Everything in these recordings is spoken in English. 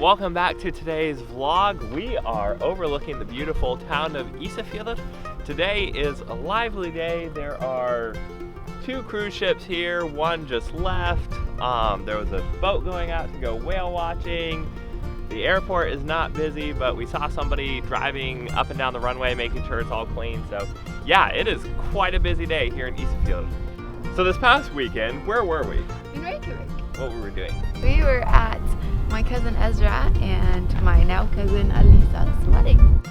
Welcome back to today's vlog. We are overlooking the beautiful town of Iceland. Today is a lively day. There are 2 cruise ships here. One just left. There was a boat going out to go whale watching. The airport is not busy, but we saw somebody driving up and down the runway making sure it's all clean. So yeah, it is quite a busy day here in Iceland. So this past weekend, where were we? In Reykjavik. What were we doing? We were at my cousin Ezra and my now cousin Alisa's wedding.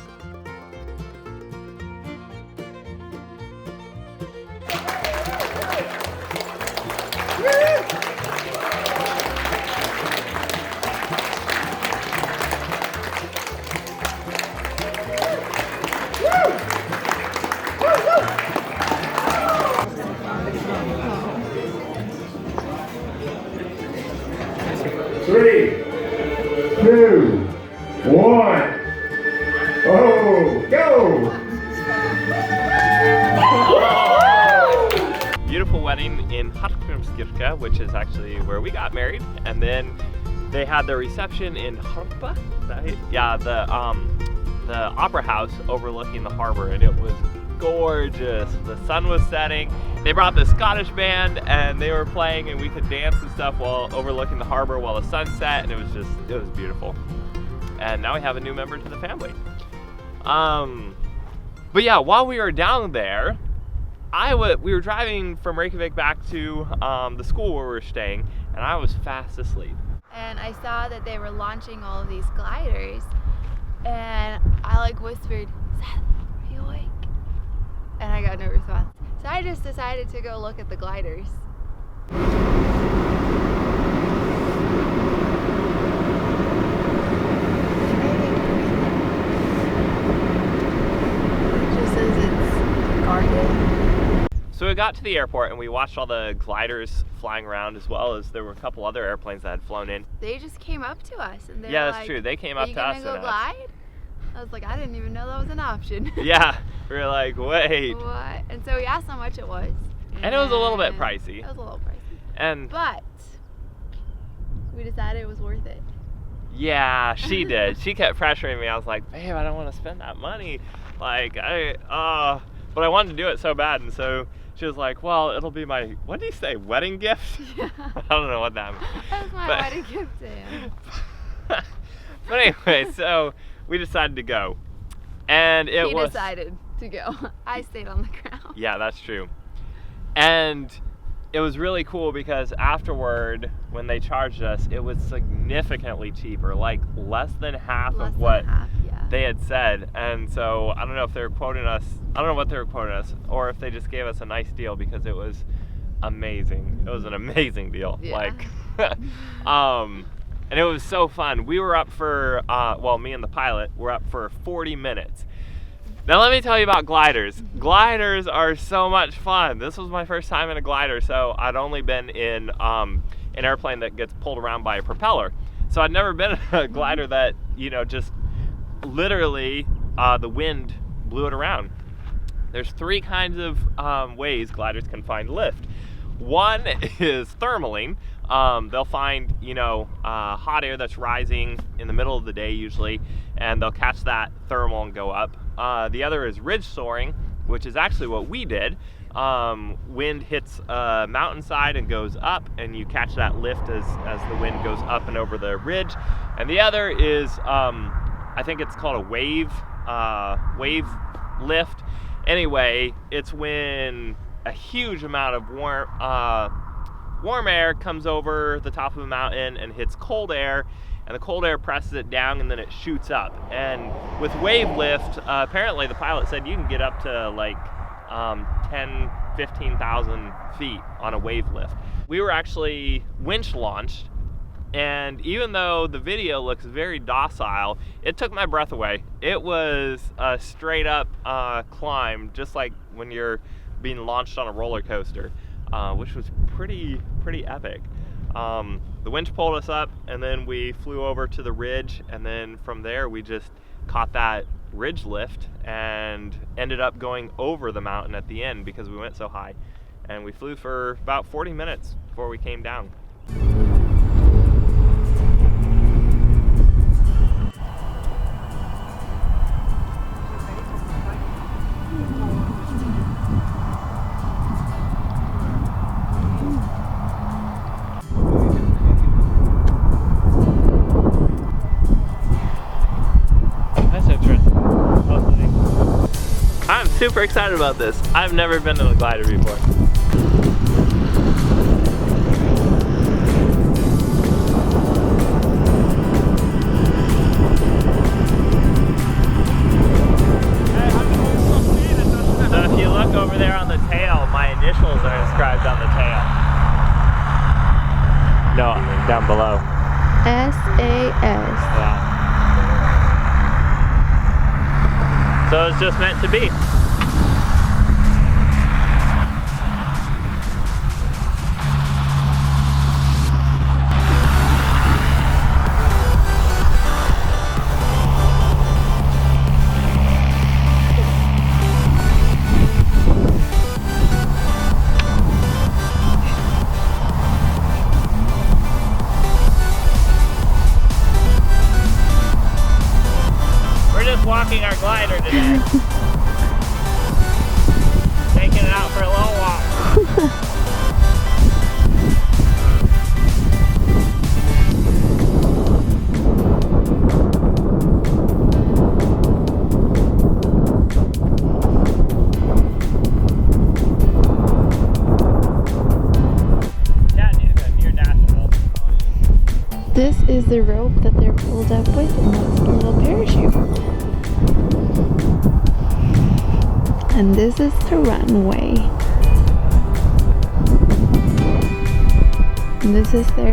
Three, 2, 1. Oh, go! Beautiful wedding in Hallgrímskirkja, which is actually where we got married, and then they had their reception in Harpa. Yeah, the opera house overlooking the harbor, and it was gorgeous. The sun was setting. They brought the Scottish band and they were playing, and we could dance and stuff while overlooking the harbor while the sun set, and it was beautiful. And now we have a new member to the family. But yeah, while we were down there, we were driving from Reykjavik back to the school where we were staying, and I was fast asleep. And I saw that they were launching all of these gliders, and I whispered, "Seth, are you awake?" And I got no response. So I just decided to go look at the gliders. So we got to the airport and we watched all the gliders flying around, as well as there were a couple other airplanes that had flown in. They just came up to us and they were that's true. They came up to us. Are you gonna go glide? I was like, I didn't even know that was an option. Yeah, we were like, wait. What? And so we asked how much it was. And it was a little bit pricey. It was a little pricey. But we decided it was worth it. Yeah, she did. She kept pressuring me. I was like, babe, I don't want to spend that money. But I wanted to do it so bad, and so she was like, well, it'll be my, what did you say, wedding gift? Yeah. I don't know what that meant. That was my wedding gift to him. But anyway, so we decided to go. And he decided to go. I stayed on the ground. Yeah, that's true. And it was really cool because afterward, when they charged us, it was significantly cheaper, like less than half of what they had said. And so I don't know if they were quoting us, I don't know what they were quoting us, or if they just gave us a nice deal, because it was amazing. It was an amazing deal. Yeah. And it was so fun. We were up for, me and the pilot were up for 40 minutes. Now let me tell you about gliders. Gliders are so much fun. This was my first time in a glider, so I'd only been in an airplane that gets pulled around by a propeller. So I'd never been in a glider that, just literally the wind blew it around. There's 3 kinds of ways gliders can find lift. One is thermaling. They'll find, hot air that's rising in the middle of the day usually, and they'll catch that thermal and go up. The other is ridge soaring, which is actually what we did. Wind hits a mountainside and goes up, and you catch that lift as the wind goes up and over the ridge. And the other is, I think it's called a wave lift. Anyway, it's when a huge amount of warm air comes over the top of a mountain and hits cold air, and the cold air presses it down, and then it shoots up. And with wave lift, apparently the pilot said you can get up to 15,000 feet on a wave lift. We were actually winch launched, and even though the video looks very docile, it took my breath away. It was a straight up climb, just like when you're being launched on a roller coaster, which was pretty epic. The winch pulled us up, and then we flew over to the ridge, and then from there we just caught that ridge lift and ended up going over the mountain at the end because we went so high. And we flew for about 40 minutes before we came down. super excited about this. I've never been on a glider before. So if you look over there on the tail, my initials are inscribed on the tail. No, down below. SAS. Yeah. So it's just meant to be. Walking our glider today. Taking it out for a little walk. Chattanooga near Nashville. This is the rope that they're pulled up with, and that's the little parachute. And this is the runway. And this is their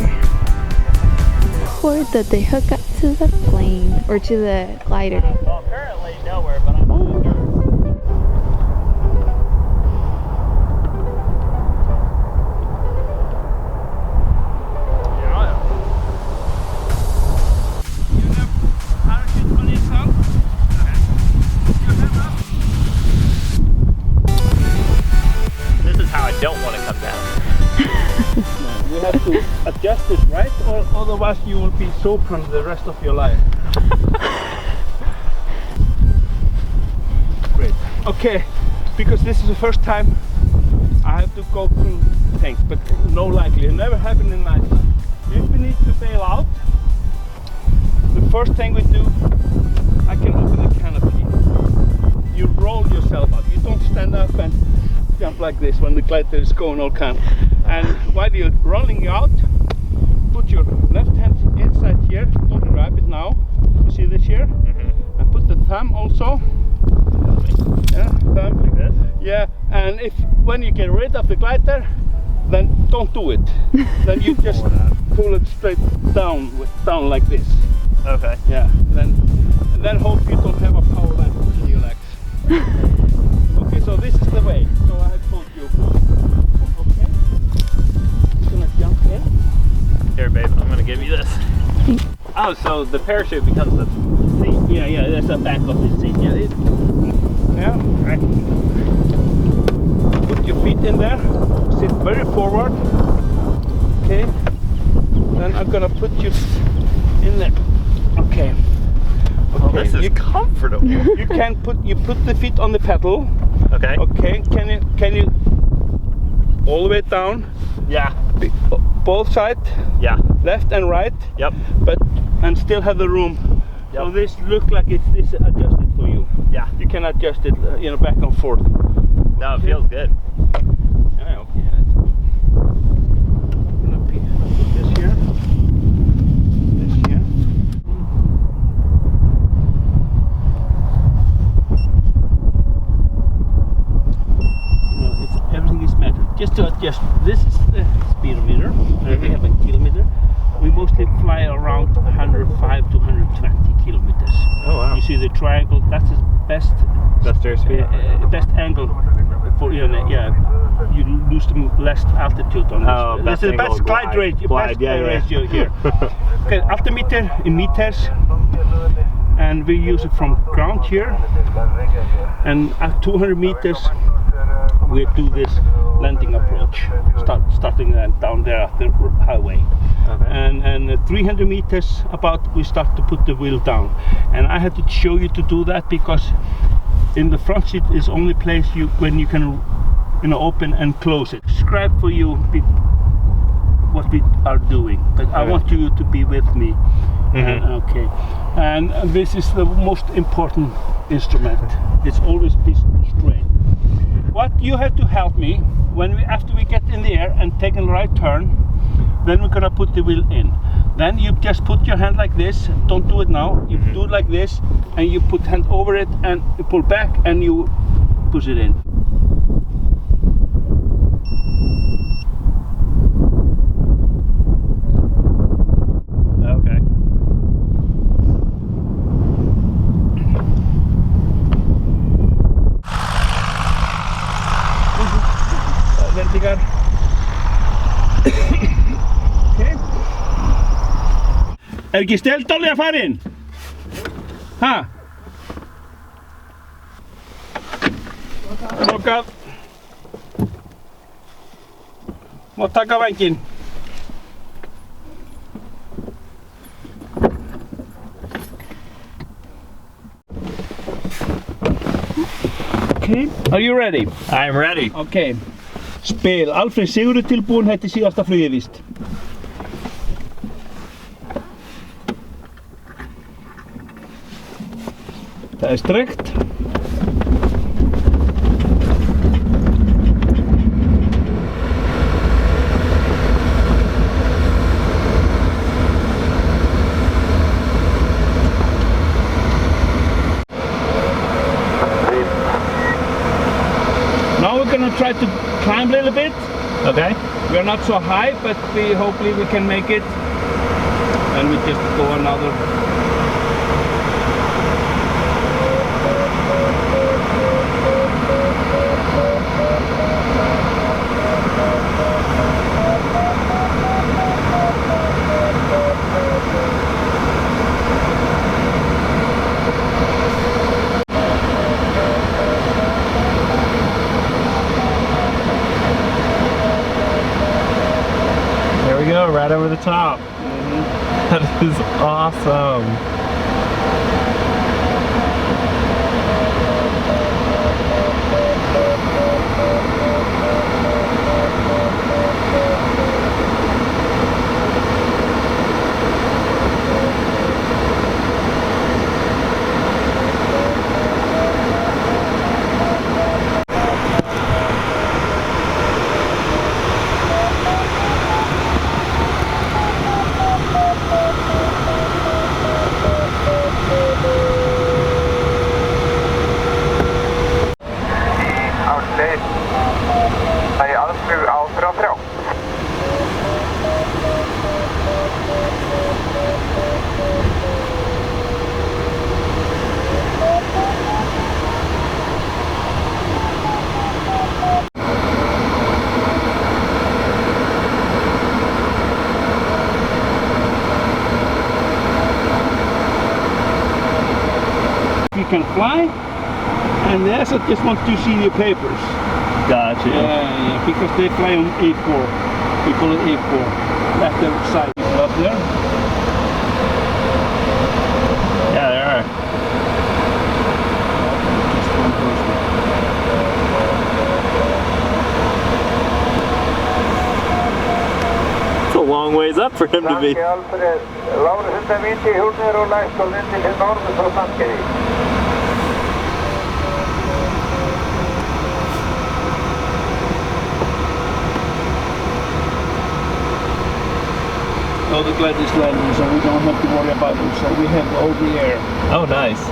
cord that they hook up to the plane or to the glider. Well, currently nowhere, but I'm on the don't want to come down. You have to adjust it right, or otherwise you will be soaking the rest of your life. Great. Okay, because this is the first time I have to go through things, but no likely. It never happened in Iceland. If we need to bail out, the first thing we do, I can open the canopy. You roll yourself up. You don't stand up and jump like this when the glider is going all calm. And while you're rolling out, put your left hand inside here. Don't grab it now. You see this here? Mm-hmm. And put the thumb also. Yeah, thumb like this. Yeah, and if when you get rid of the glider, then don't do it. Then you just pull it straight down down like this. Okay. Yeah. Then hope you don't have a power line between your legs. Okay, so this is the way. So I have told you. Okay. Just gonna jump in. Here, babe, I'm gonna give you this. Oh, so the parachute becomes the seat. Yeah, that's the back of the seat. Yeah. Right. Put your feet in there. Sit very forward. Okay. Then I'm gonna put you in there. Okay. Oh, this is comfortable. You put the feet on the pedal. Okay. Okay. Can you all the way down? Yeah. Both sides. Yeah. Left and right. Yep. And still have the room. Yep. So this looks like it's adjusted for you. Yeah. You can adjust it, back and forth. No, it feels good. Yeah, okay, that's good. I'm gonna put this here. This here. Everything is measured. Just to adjust, this is the speedometer. We have a kilometer. We mostly fly around 105 to 120 kilometers. Oh wow. You see the triangle, that's the best airspeed? best angle for you lose the less altitude on this. Oh, This is the best glide ratio here. Okay, altimeter in meters, and we use it from ground here, and at 200 meters we do this landing approach, starting down there at the highway. Okay. And 300 meters about we start to put the wheel down, and I had to show you to do that because in the front seat is only place when you can open and close it. Describe for you what we are doing, but I want you to be with me. Okay. And this is the most important instrument. It's always piston straight. What you have to help me after we get in the air and take a right turn, then we're gonna put the wheel in. Then you just put your hand like this. Don't do it now. You do it like this, and you put hand over it, and you pull back, and you push it in. Okay. Vertical. Okay. Ekki steltálega farin? Ha? Lokað. Má taka vænginn. Okay, are you ready? I'm ready. Okay. Spil, Alfred Sigurður tilbúinn, þetta er síðasta flugið víst. Það er strekt. Now we're gonna try to climb a little bit. Okay. We are not so high, but hopefully we can make it. And we just go another. There we go, right over the top. That is awesome. You can fly, and yes, I just want to see your papers. Gotcha. Yeah, because they fly on A4. We call it A4. Left side. People up there. Yeah, there are. Just one person. It's a long ways up for him to be. All the glide is landing, so we don't have to worry about it. So we have all the air. Oh, nice.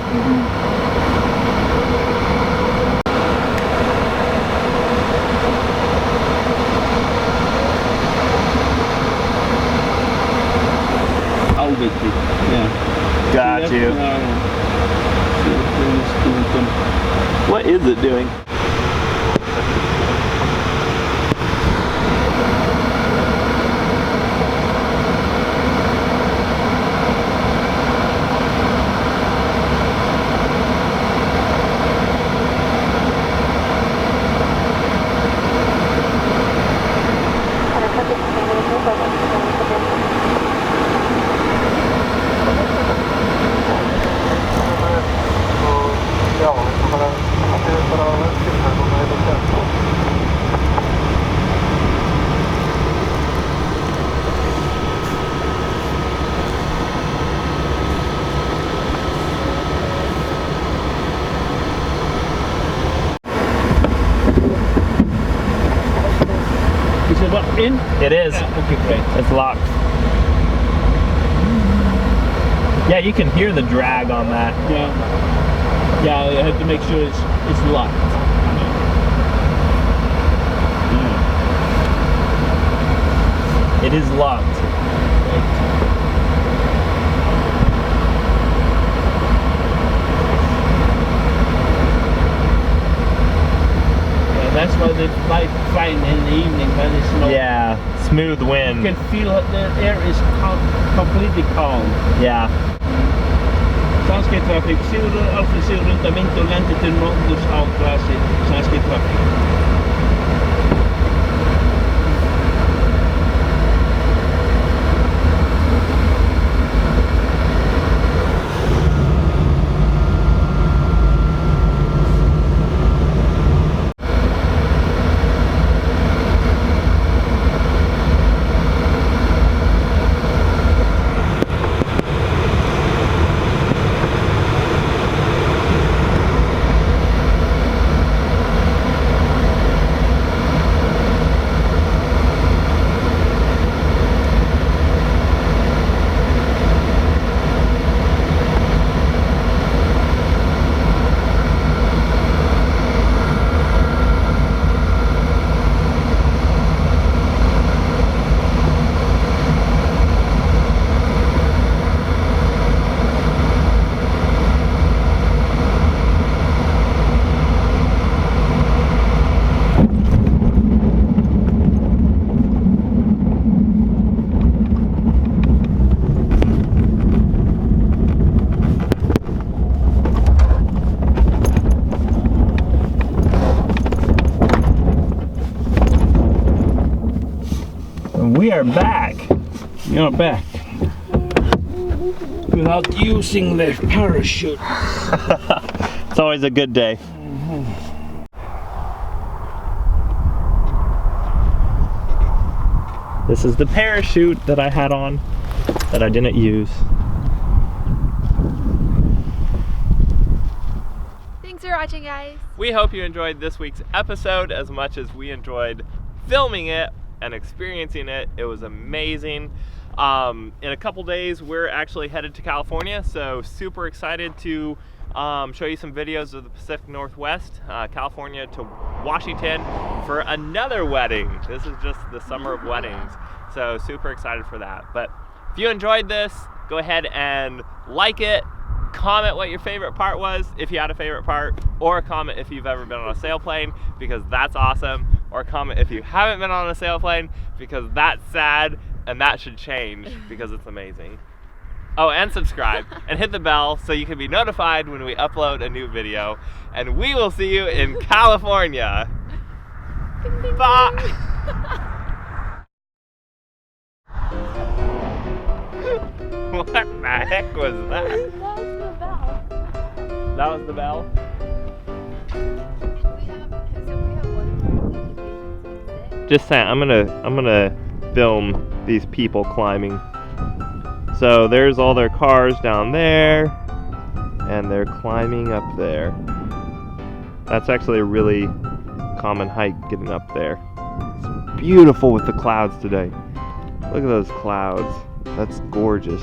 Alviti, yeah. Got you. What is it doing? in? It is. Yeah, okay, great. It's locked. Yeah, you can hear the drag on that. Yeah. Yeah, I have to make sure it's locked. It is locked. Yeah, that's why they fly flying in the evening when it's no. Yeah, smooth wind. You can feel the air is completely calm. Yeah. Svenska trafik, Alfred ser runt vinter och länder till northers outclass i svenska trafik. We are back. You're back. Without using the parachute. It's always a good day. This is the parachute that I had on that I didn't use. Thanks for watching, guys. We hope you enjoyed this week's episode as much as we enjoyed filming it and experiencing it. It was amazing. In a couple days, we're actually headed to California, so super excited to show you some videos of the Pacific Northwest, California to Washington for another wedding. This is just the summer of weddings, so super excited for that. But if you enjoyed this, go ahead and like it, comment what your favorite part was, if you had a favorite part, or comment if you've ever been on a sailplane, because that's awesome, or comment if you haven't been on a sailplane, because that's sad and that should change because it's amazing. Oh, and subscribe and hit the bell so you can be notified when we upload a new video. And we will see you in California. Bye. What the heck was that? That was the bell. That was the bell? We have one more. Just saying, I'm gonna film these people climbing. So there's all their cars down there, and they're climbing up there. That's actually a really common hike, getting up there. It's beautiful with the clouds today. Look at those clouds. That's gorgeous.